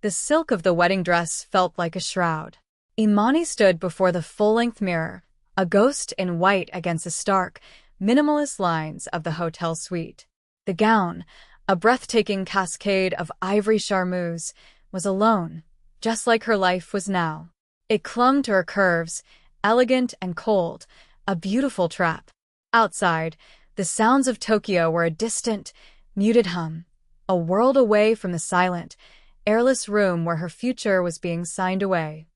The silk of the wedding dress felt like a shroud. Imani stood before the full-length mirror, a ghost in white against the stark, minimalist lines of the hotel suite. The gown, a breathtaking cascade of ivory charmeuse, was alone, just like her life was now. It clung to her curves, elegant and cold, a beautiful trap. Outside, the sounds of Tokyo were a distant, muted hum, a world away from the silent, airless room where her future was being signed away.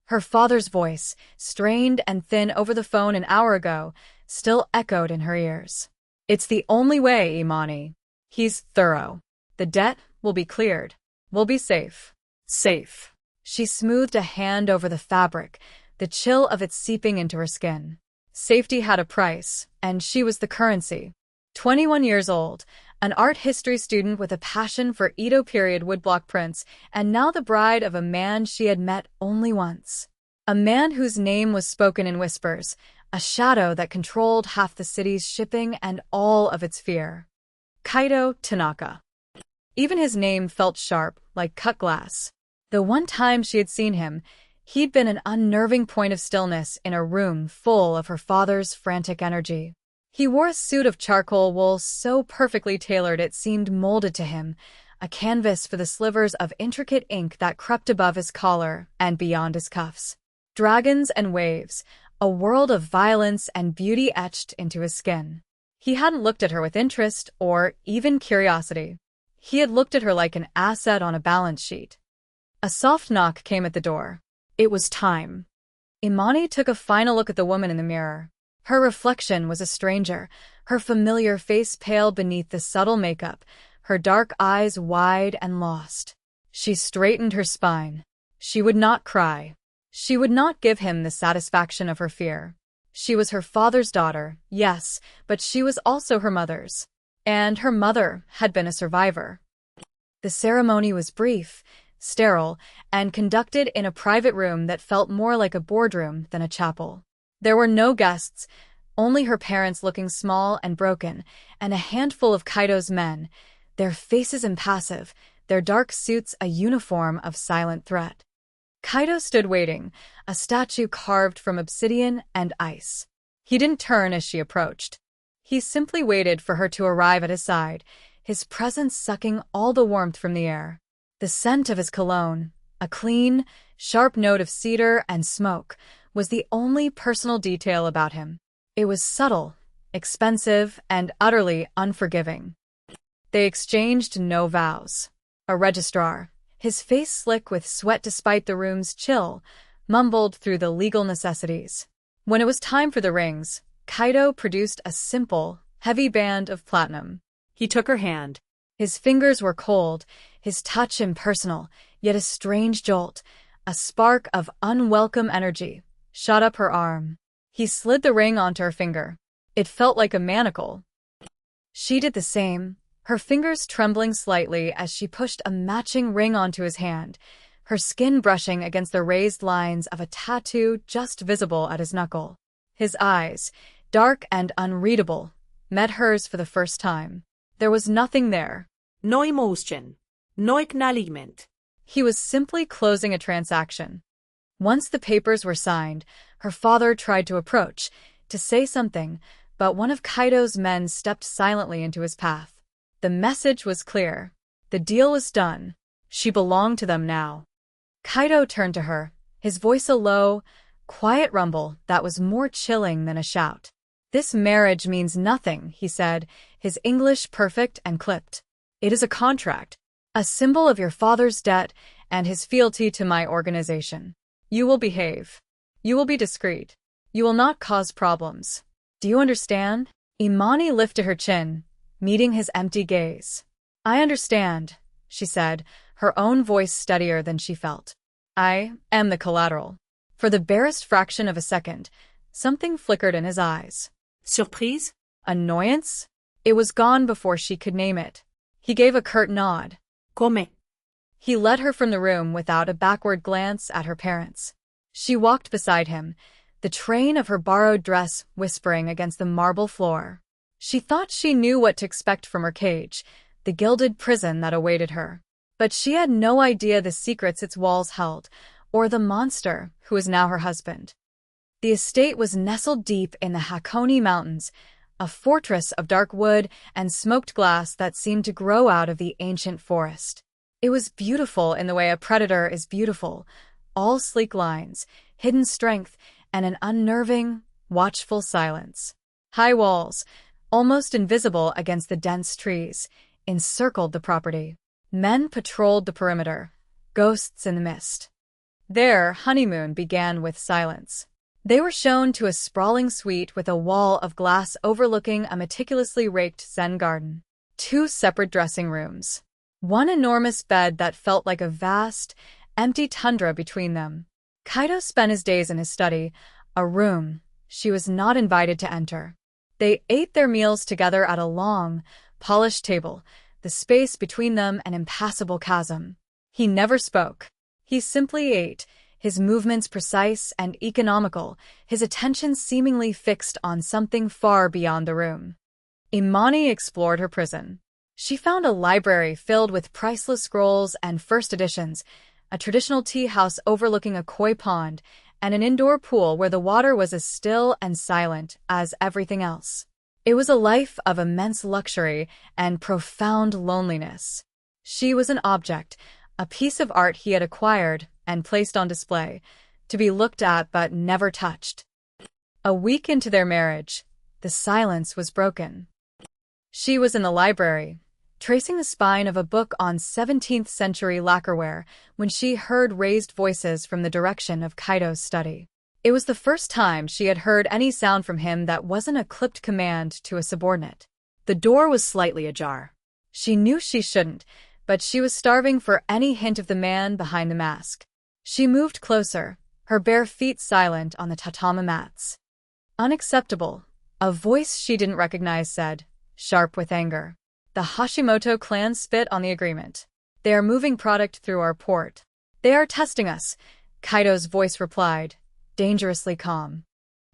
Her father's voice, strained and thin over the phone an hour ago, still echoed in her ears. "It's the only way, Imani. He's thorough. The debt will be cleared. We'll be safe." Safe. She smoothed a hand over the fabric, the chill of it seeping into her skin. Safety had a price, and she was the currency. 21 years old, an art history student with a passion for Edo period woodblock prints, and now the bride of a man she had met only once. A man whose name was spoken in whispers, a shadow that controlled half the city's shipping and all of its fear. Kaito Tanaka. Even his name felt sharp, like cut glass. The one time she had seen him, he'd been an unnerving point of stillness in a room full of her father's frantic energy. He wore a suit of charcoal wool so perfectly tailored it seemed molded to him, a canvas for the slivers of intricate ink that crept above his collar and beyond his cuffs. Dragons and waves, a world of violence and beauty etched into his skin. He hadn't looked at her with interest or even curiosity. He had looked at her like an asset on a balance sheet. A soft knock came at the door. It was time. Imani took a final look at the woman in the mirror. Her reflection was a stranger, her familiar face pale beneath the subtle makeup, her dark eyes wide and lost. She straightened her spine. She would not cry. She would not give him the satisfaction of her fear. She was her father's daughter, yes, but she was also her mother's. And her mother had been a survivor. The ceremony was brief, sterile, and conducted in a private room that felt more like a boardroom than a chapel. There were no guests, only her parents looking small and broken, and a handful of Kaito's men, their faces impassive, their dark suits a uniform of silent threat. Kaito stood waiting, a statue carved from obsidian and ice. He didn't turn as she approached. He simply waited for her to arrive at his side, his presence sucking all the warmth from the air. The scent of his cologne, a clean, sharp note of cedar and smoke, was the only personal detail about him. It was subtle, expensive, and utterly unforgiving. They exchanged no vows. A registrar, his face slick with sweat despite the room's chill, mumbled through the legal necessities. When it was time for the rings, Kaito produced a simple, heavy band of platinum. He took her hand. His fingers were cold, his touch impersonal, yet a strange jolt, a spark of unwelcome energy, shot up her arm. He slid the ring onto her finger. It felt like a manacle. She did the same, her fingers trembling slightly as she pushed a matching ring onto his hand, her skin brushing against the raised lines of a tattoo just visible at his knuckle. His eyes, dark and unreadable, met hers for the first time. There was nothing there. No emotion. No acknowledgement. He was simply closing a transaction. Once the papers were signed, her father tried to approach, to say something, but one of Kaito's men stepped silently into his path. The message was clear. The deal was done. She belonged to them now. Kaito turned to her, his voice a low, quiet rumble that was more chilling than a shout. "This marriage means nothing," he said, his English perfect and clipped. "It is a contract, a symbol of your father's debt and his fealty to my organization. You will behave. You will be discreet. You will not cause problems. Do you understand?" Imani lifted her chin, meeting his empty gaze. "I understand," she said, her own voice steadier than she felt. "I am the collateral." For the barest fraction of a second, something flickered in his eyes. Surprise? Annoyance? It was gone before she could name it. He gave a curt nod. Come. He led her from the room without a backward glance at her parents. She walked beside him, the train of her borrowed dress whispering against the marble floor. She thought she knew what to expect from her cage, the gilded prison that awaited her. But she had no idea the secrets its walls held, or the monster who was now her husband. The estate was nestled deep in the Hakone Mountains, a fortress of dark wood and smoked glass that seemed to grow out of the ancient forest. It was beautiful in the way a predator is beautiful, all sleek lines, hidden strength, and an unnerving, watchful silence. High walls, almost invisible against the dense trees, encircled the property. Men patrolled the perimeter, ghosts in the mist. Their honeymoon began with silence. They were shown to a sprawling suite with a wall of glass overlooking a meticulously raked Zen garden. 2 separate dressing rooms. One enormous bed that felt like a vast, empty tundra between them. Kaito spent his days in his study, a room she was not invited to enter. They ate their meals together at a long, polished table, the space between them an impassable chasm. He never spoke. He simply ate, his movements precise and economical, his attention seemingly fixed on something far beyond the room. Imani explored her prison. She found a library filled with priceless scrolls and first editions, a traditional tea house overlooking a koi pond, and an indoor pool where the water was as still and silent as everything else. It was a life of immense luxury and profound loneliness. She was an object, a piece of art he had acquired and placed on display, to be looked at but never touched. A week into their marriage, the silence was broken. She was in the library, tracing the spine of a book on 17th-century lacquerware when she heard raised voices from the direction of Kaito's study. It was the first time she had heard any sound from him that wasn't a clipped command to a subordinate. The door was slightly ajar. She knew she shouldn't, but she was starving for any hint of the man behind the mask. She moved closer, her bare feet silent on the tatami mats. "Unacceptable," a voice she didn't recognize said, sharp with anger. "The Hashimoto clan spit on the agreement. They are moving product through our port. They are testing us," Kaito's voice replied, dangerously calm.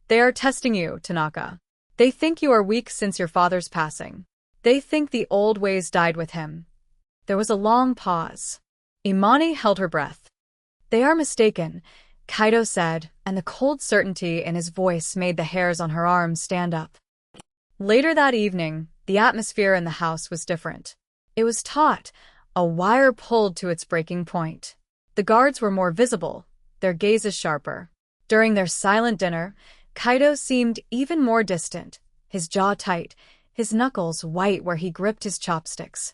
"They are testing you, Tanaka. They think you are weak since your father's passing. They think the old ways died with him." There was a long pause. Imani held her breath. "They are mistaken," Kaito said, and the cold certainty in his voice made the hairs on her arms stand up. Later that evening, the atmosphere in the house was different. It was taut, a wire pulled to its breaking point. The guards were more visible, their gazes sharper. During their silent dinner, Kaito seemed even more distant, his jaw tight, his knuckles white where he gripped his chopsticks.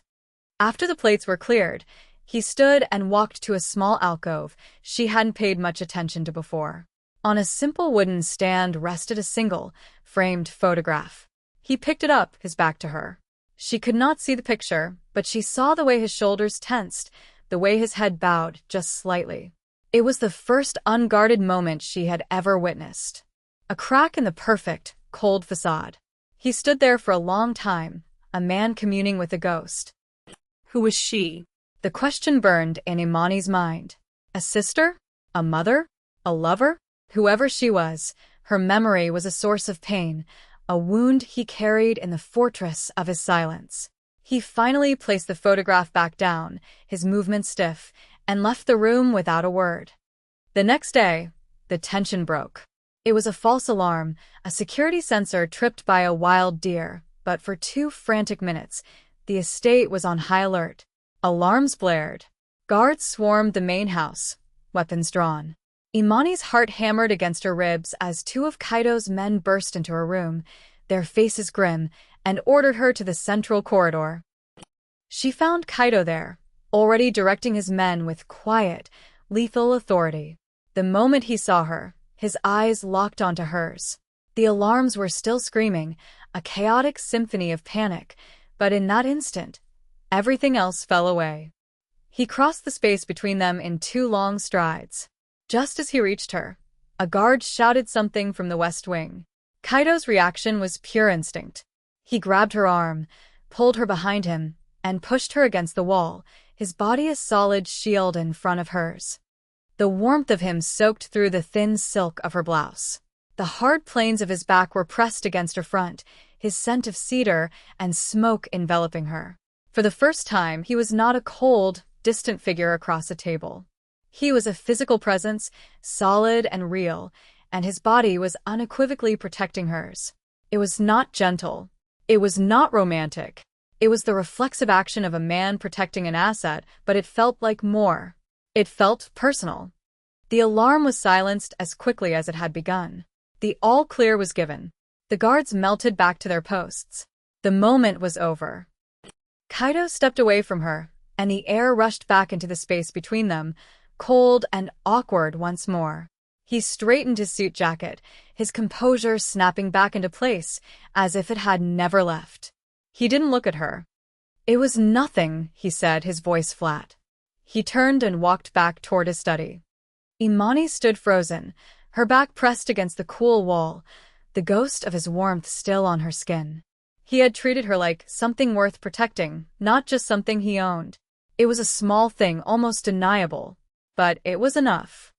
After the plates were cleared, he stood and walked to a small alcove she hadn't paid much attention to before. On a simple wooden stand rested a single, framed photograph. He picked it up, his back to her. She could not see the picture, but she saw the way his shoulders tensed, the way his head bowed just slightly. It was the first unguarded moment she had ever witnessed. A crack in the perfect, cold facade. He stood there for a long time, a man communing with a ghost. Who was she? The question burned in Imani's mind. A sister? A mother? A lover? Whoever she was, her memory was a source of pain, a wound he carried in the fortress of his silence. He finally placed the photograph back down, his movements stiff, and left the room without a word. The next day, the tension broke. It was a false alarm, a security sensor tripped by a wild deer, but for 2 frantic minutes, the estate was on high alert. Alarms blared. Guards swarmed the main house, weapons drawn. Imani's heart hammered against her ribs as 2 of Kaito's men burst into her room, their faces grim, and ordered her to the central corridor. She found Kaito there, already directing his men with quiet, lethal authority. The moment he saw her, his eyes locked onto hers. The alarms were still screaming, a chaotic symphony of panic, but in that instant, everything else fell away. He crossed the space between them in 2 long strides. Just as he reached her, a guard shouted something from the west wing. Kaito's reaction was pure instinct. He grabbed her arm, pulled her behind him, and pushed her against the wall, his body a solid shield in front of hers. The warmth of him soaked through the thin silk of her blouse. The hard planes of his back were pressed against her front, his scent of cedar and smoke enveloping her. For the first time, he was not a cold, distant figure across a table. He was a physical presence, solid and real, and his body was unequivocally protecting hers. It was not gentle. It was not romantic. It was the reflexive action of a man protecting an asset, but it felt like more. It felt personal. The alarm was silenced as quickly as it had begun. The all-clear was given. The guards melted back to their posts. The moment was over. Kaido stepped away from her, and the air rushed back into the space between them, cold and awkward once more. He straightened his suit jacket, his composure snapping back into place, as if it had never left. He didn't look at her. "It was nothing," he said, his voice flat. He turned and walked back toward his study. Imani stood frozen, her back pressed against the cool wall, the ghost of his warmth still on her skin. He had treated her like something worth protecting, not just something he owned. It was a small thing, almost deniable, but it was enough.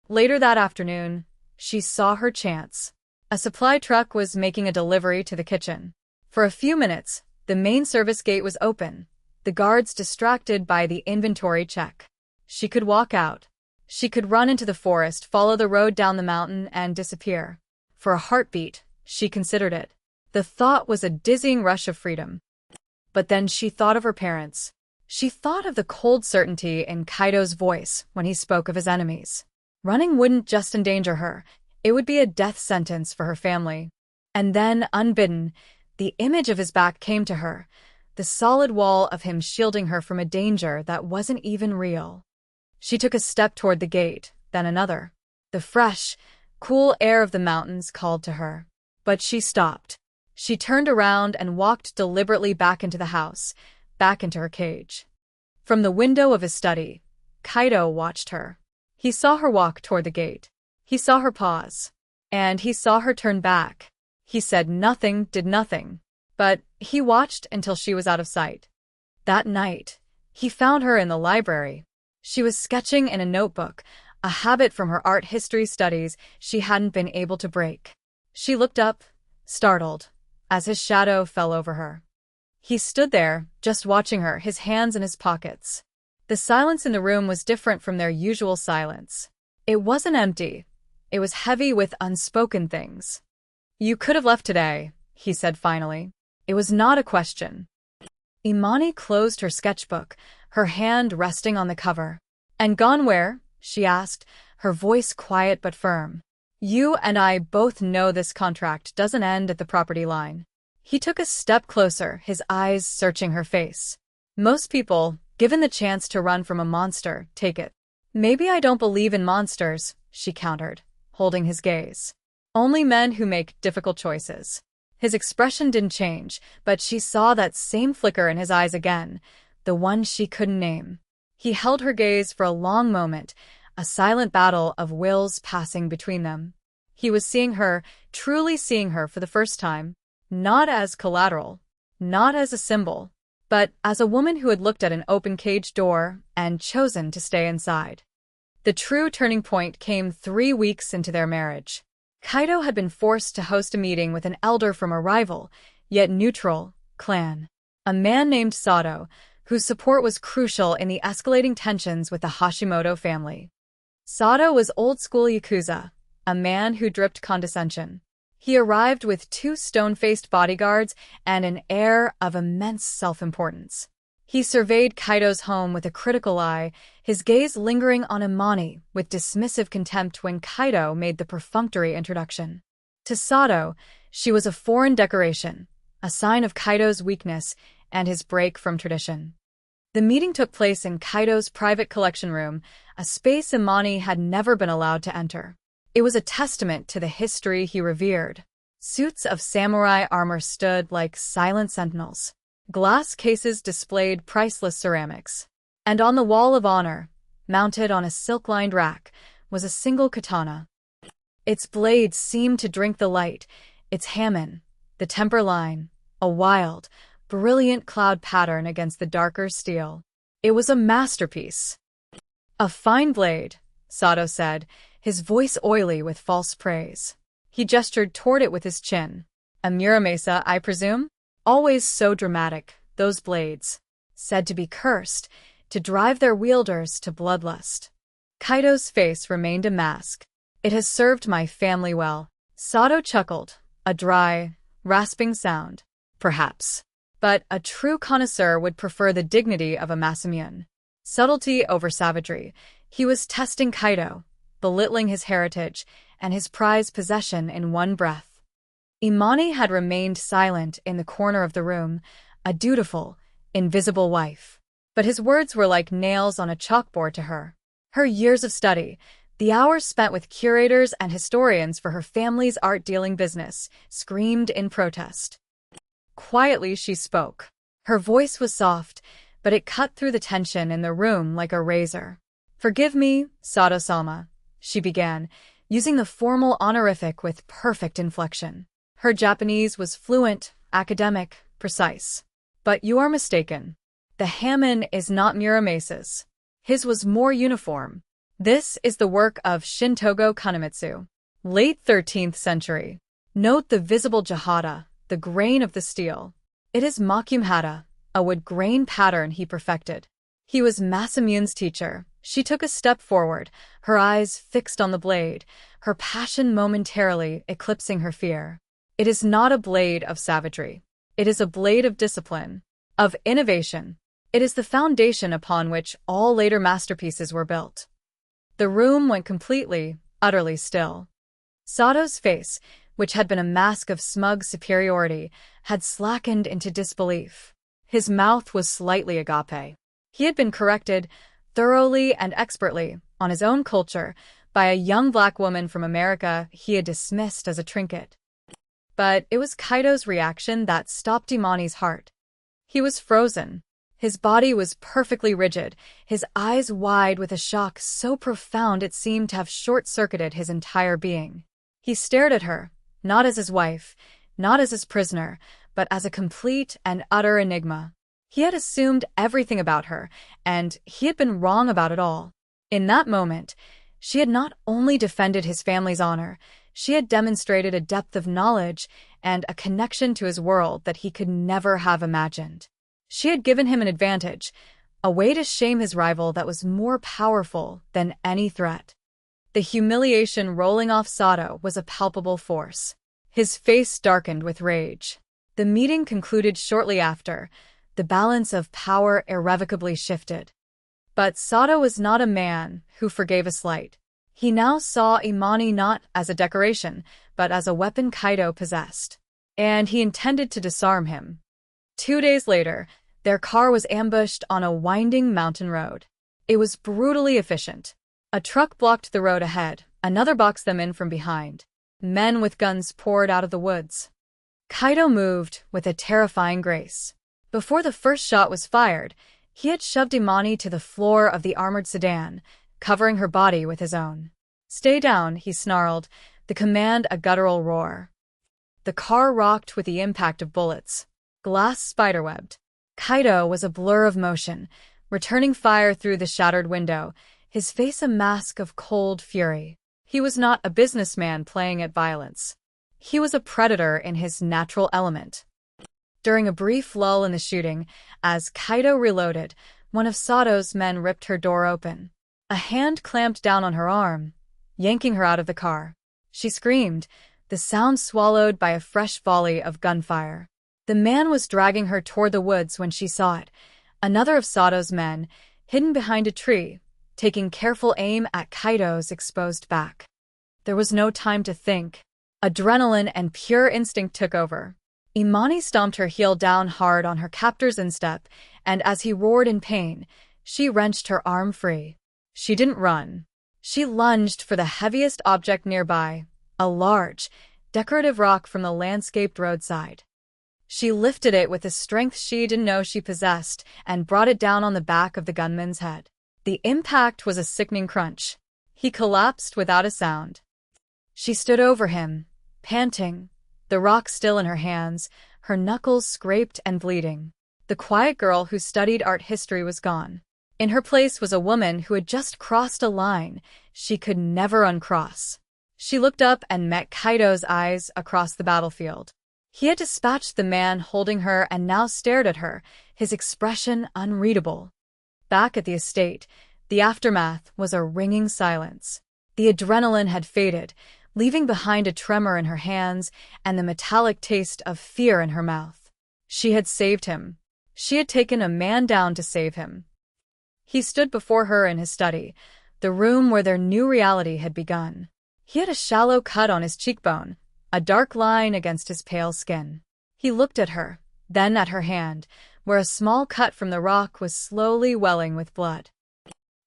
Later that afternoon, she saw her chance. A supply truck was making a delivery to the kitchen. For a few minutes, the main service gate was open, the guards distracted by the inventory check. She could walk out. She could run into the forest, follow the road down the mountain, and disappear. For a heartbeat, she considered it. The thought was a dizzying rush of freedom. But then she thought of her parents. She thought of the cold certainty in Kaido's voice when he spoke of his enemies. Running wouldn't just endanger her, it would be a death sentence for her family. And then, unbidden, the image of his back came to her, the solid wall of him shielding her from a danger that wasn't even real. She took a step toward the gate, then another. The fresh, cool air of the mountains called to her. But she stopped. She turned around and walked deliberately back into the house, back into her cage. From the window of his study, Kaido watched her. He saw her walk toward the gate. He saw her pause. And he saw her turn back. He said nothing, did nothing. But he watched until she was out of sight. That night, he found her in the library. She was sketching in a notebook, a habit from her art history studies she hadn't been able to break. She looked up, startled, as his shadow fell over her. He stood there, just watching her, his hands in his pockets. The silence in the room was different from their usual silence. It wasn't empty. It was heavy with unspoken things. "You could have left today," he said finally. It was not a question. Imani closed her sketchbook, her hand resting on the cover. "And gone where?" she asked, her voice quiet but firm. "You and I both know this contract doesn't end at the property line." He took a step closer, his eyes searching her face. "Most people, given the chance to run from a monster, take it." "Maybe I don't believe in monsters," she countered, holding his gaze. "Only men who make difficult choices." His expression didn't change, but she saw that same flicker in his eyes again, the one she couldn't name. He held her gaze for a long moment, a silent battle of wills passing between them. He was seeing her, truly seeing her for the first time, not as collateral, not as a symbol, but as a woman who had looked at an open cage door and chosen to stay inside. The true turning point came 3 weeks into their marriage. Kaido had been forced to host a meeting with an elder from a rival, yet neutral, clan. A man named Sato, whose support was crucial in the escalating tensions with the Hashimoto family. Sato was old-school Yakuza, a man who dripped condescension. He arrived with 2 stone-faced bodyguards and an air of immense self-importance. He surveyed Kaido's home with a critical eye, his gaze lingering on Imani with dismissive contempt when Kaido made the perfunctory introduction. To Sato, she was a foreign decoration, a sign of Kaido's weakness and his break from tradition. The meeting took place in Kaido's private collection room, a space Imani had never been allowed to enter. It was a testament to the history he revered. Suits of samurai armor stood like silent sentinels. Glass cases displayed priceless ceramics. And on the wall of honor, mounted on a silk-lined rack, was a single katana. Its blade seemed to drink the light, its hamon, the temper line, a wild, brilliant cloud pattern against the darker steel. It was a masterpiece. "A fine blade," Sato said, his voice oily with false praise. He gestured toward it with his chin. "A Muramasa, I presume? Always so dramatic, those blades. Said to be cursed, to drive their wielders to bloodlust. Kaido's face remained a mask. "It has served my family well." Sato chuckled, a dry, rasping sound. "Perhaps. But a true connoisseur would prefer the dignity of a Masamune. Subtlety over savagery." He was testing Kaido, belittling his heritage and his prized possession in one breath. Imani had remained silent in the corner of the room, a dutiful, invisible wife. But his words were like nails on a chalkboard to her. Her years of study, the hours spent with curators and historians for her family's art-dealing business, screamed in protest. Quietly she spoke. Her voice was soft, but it cut through the tension in the room like a razor. "Forgive me, Sato-sama," she began, using the formal honorific with perfect inflection. Her Japanese was fluent, academic, precise. "But you are mistaken. The Hamon is not Muramasa's. His was more uniform. This is the work of Shintogo Kanemitsu, late 13th century. Note the visible jihada, the grain of the steel. It is makumhata, a wood grain pattern he perfected. He was Masamune's teacher." She took a step forward, her eyes fixed on the blade, her passion momentarily eclipsing her fear. "It is not a blade of savagery. It is a blade of discipline, of innovation. It is the foundation upon which all later masterpieces were built." The room went completely, utterly still. Sato's face, which had been a mask of smug superiority, had slackened into disbelief. His mouth was slightly agape. He had been corrected, thoroughly and expertly, on his own culture, by a young black woman from America he had dismissed as a trinket. But it was Kaido's reaction that stopped Imani's heart. He was frozen. His body was perfectly rigid, his eyes wide with a shock so profound it seemed to have short-circuited his entire being. He stared at her, not as his wife, not as his prisoner, but as a complete and utter enigma. He had assumed everything about her, and he had been wrong about it all. In that moment, she had not only defended his family's honor, she had demonstrated a depth of knowledge and a connection to his world that he could never have imagined. She had given him an advantage, a way to shame his rival that was more powerful than any threat. The humiliation rolling off Sato was a palpable force. His face darkened with rage. The meeting concluded shortly after. The balance of power irrevocably shifted. But Sato was not a man who forgave a slight. He now saw Imani not as a decoration, but as a weapon Kaido possessed. And he intended to disarm him. 2 days later, their car was ambushed on a winding mountain road. It was brutally efficient. A truck blocked the road ahead, another boxed them in from behind. Men with guns poured out of the woods. Kaido moved with a terrifying grace. Before the first shot was fired, he had shoved Imani to the floor of the armored sedan, covering her body with his own. "Stay down," he snarled, the command a guttural roar. The car rocked with the impact of bullets. Glass spiderwebbed. Kaido was a blur of motion, returning fire through the shattered window, his face a mask of cold fury. He was not a businessman playing at violence. He was a predator in his natural element. During a brief lull in the shooting, as Kaido reloaded, one of Sato's men ripped her door open. A hand clamped down on her arm, yanking her out of the car. She screamed, the sound swallowed by a fresh volley of gunfire. The man was dragging her toward the woods when she saw it, another of Sato's men, hidden behind a tree, taking careful aim at Kaido's exposed back. There was no time to think. Adrenaline and pure instinct took over. Imani stomped her heel down hard on her captor's instep, and as he roared in pain, she wrenched her arm free. She didn't run. She lunged for the heaviest object nearby, a large, decorative rock from the landscaped roadside. She lifted it with a strength she didn't know she possessed and brought it down on the back of the gunman's head. The impact was a sickening crunch. He collapsed without a sound. She stood over him, panting, the rock still in her hands, her knuckles scraped and bleeding. The quiet girl who studied art history was gone. In her place was a woman who had just crossed a line she could never uncross. She looked up and met Kaido's eyes across the battlefield. He had dispatched the man holding her and now stared at her, his expression unreadable. Back at the estate, the aftermath was a ringing silence. The adrenaline had faded, leaving behind a tremor in her hands and the metallic taste of fear in her mouth. She had saved him. She had taken a man down to save him. He stood before her in his study, the room where their new reality had begun. He had a shallow cut on his cheekbone, a dark line against his pale skin. He looked at her, then at her hand, where a small cut from the rock was slowly welling with blood.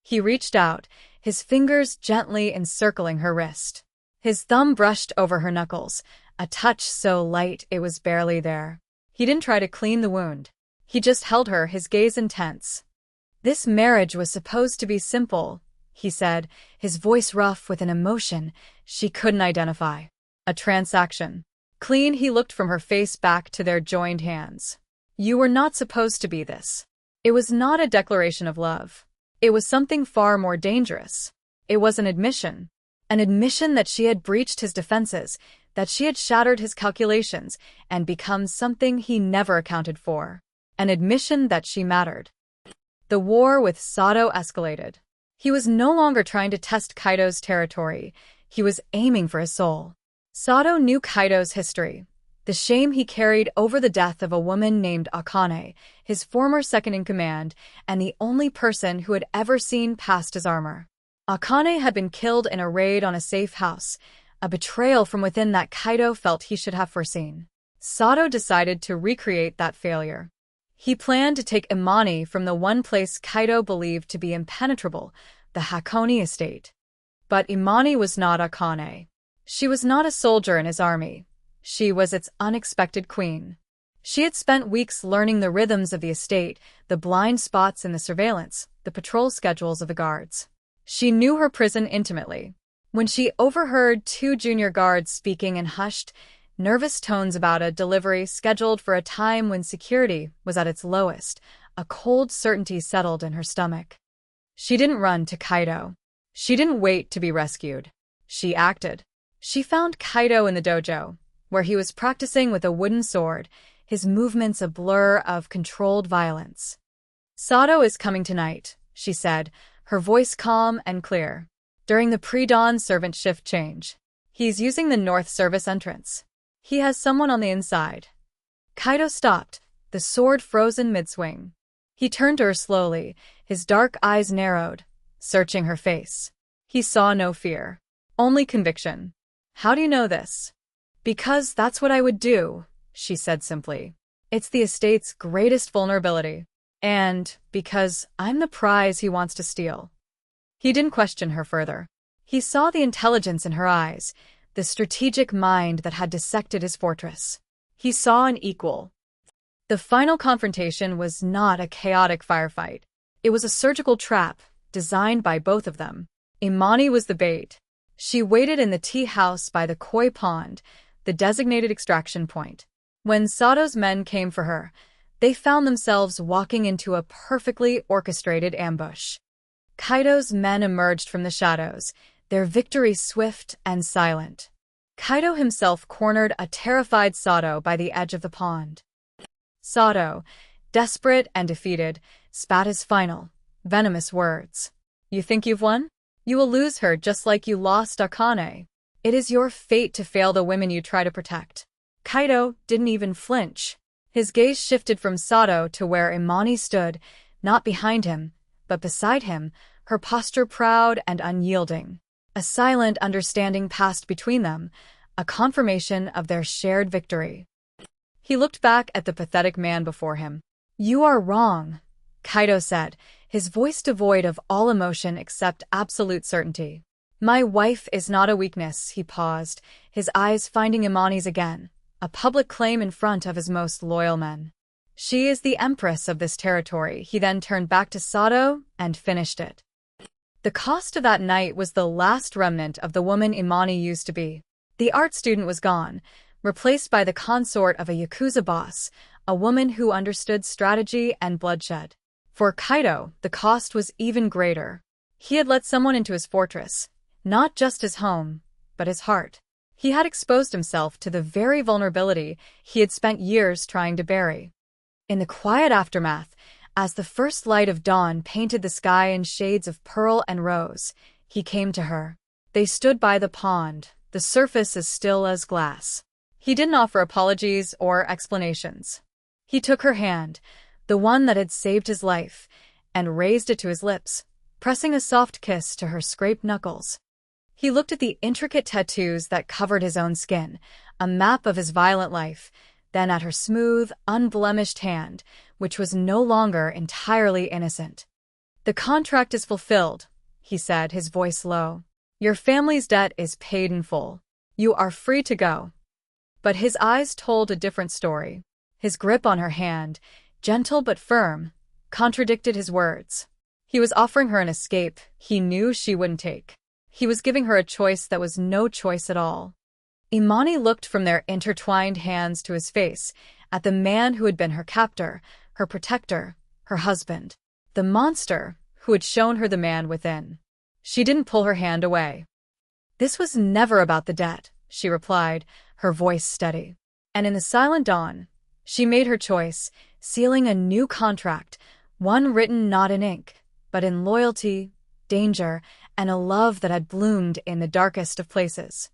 He reached out, his fingers gently encircling her wrist. His thumb brushed over her knuckles, a touch so light it was barely there. He didn't try to clean the wound. He just held her, his gaze intense. "This marriage was supposed to be simple," he said, his voice rough with an emotion she couldn't identify. "A transaction." Clean, he looked from her face back to their joined hands. "You were not supposed to be this." It was not a declaration of love. It was something far more dangerous. It was an admission that she had breached his defenses, that she had shattered his calculations and become something he never accounted for. An admission that she mattered. The war with Sato escalated. He was no longer trying to test Kaito's territory. He was aiming for his soul. Sato knew Kaito's history, the shame he carried over the death of a woman named Akane, his former second-in-command, and the only person who had ever seen past his armor. Akane had been killed in a raid on a safe house, a betrayal from within that Kaito felt he should have foreseen. Sato decided to recreate that failure. He planned to take Imani from the one place Kaito believed to be impenetrable, the Hakone estate. But Imani was not Akane. She was not a soldier in his army. She was its unexpected queen. She had spent weeks learning the rhythms of the estate, the blind spots in the surveillance, the patrol schedules of the guards. She knew her prison intimately. When she overheard two junior guards speaking in hushed, nervous tones about a delivery scheduled for a time when security was at its lowest, a cold certainty settled in her stomach. She didn't run to Kaito. She didn't wait to be rescued. She acted. She found Kaito in the dojo, where he was practicing with a wooden sword, his movements a blur of controlled violence. "Sato is coming tonight," she said, her voice calm and clear. "During the pre-dawn servant shift change. He's using the north service entrance. He has someone on the inside." Kaito stopped, the sword frozen mid-swing. He turned to her slowly, his dark eyes narrowed, searching her face. He saw no fear, only conviction. "How do you know this?" "Because that's what I would do," she said simply. "It's the estate's greatest vulnerability. And because I'm the prize he wants to steal." He didn't question her further. He saw the intelligence in her eyes, the strategic mind that had dissected his fortress. He saw an equal. The final confrontation was not a chaotic firefight. It was a surgical trap, designed by both of them. Imani was the bait. She waited in the tea house by the koi pond, the designated extraction point. When Sato's men came for her, they found themselves walking into a perfectly orchestrated ambush. Kaito's men emerged from the shadows, their victory swift and silent. Kaito himself cornered a terrified Sato by the edge of the pond. Sato, desperate and defeated, spat his final, venomous words. "You think you've won? You will lose her just like you lost Akane. It is your fate to fail the women you try to protect." Kaito didn't even flinch. His gaze shifted from Sato to where Imani stood, not behind him, but beside him, her posture proud and unyielding. A silent understanding passed between them, a confirmation of their shared victory. He looked back at the pathetic man before him. "You are wrong," Kaito said, his voice devoid of all emotion except absolute certainty. "My wife is not a weakness," he paused, his eyes finding Imani's again, a public claim in front of his most loyal men. "She is the empress of this territory." He then turned back to Sato and finished it. The cost of that night was the last remnant of the woman Imani used to be. The art student was gone, replaced by the consort of a Yakuza boss, a woman who understood strategy and bloodshed. For Kaito, the cost was even greater. He had let someone into his fortress, not just his home, but his heart. He had exposed himself to the very vulnerability he had spent years trying to bury. In the quiet aftermath, As the first light of dawn painted the sky in shades of pearl and rose, he came to her. They stood by the pond, the surface as still as glass. He didn't offer apologies or explanations. He took her hand, the one that had saved his life, and raised it to his lips, pressing a soft kiss to her scraped knuckles. He looked at the intricate tattoos that covered his own skin, a map of his violent life, then at her smooth, unblemished hand, which was no longer entirely innocent. "The contract is fulfilled," he said, his voice low. "Your family's debt is paid in full. You are free to go." But his eyes told a different story. His grip on her hand, gentle but firm, contradicted his words. He was offering her an escape he knew she wouldn't take. He was giving her a choice that was no choice at all. Imani looked from their intertwined hands to his face, at the man who had been her captor, her protector, her husband, the monster who had shown her the man within. She didn't pull her hand away. "This was never about the debt," she replied, her voice steady. And in the silent dawn, she made her choice, sealing a new contract, one written not in ink, but in loyalty, danger, and a love that had bloomed in the darkest of places.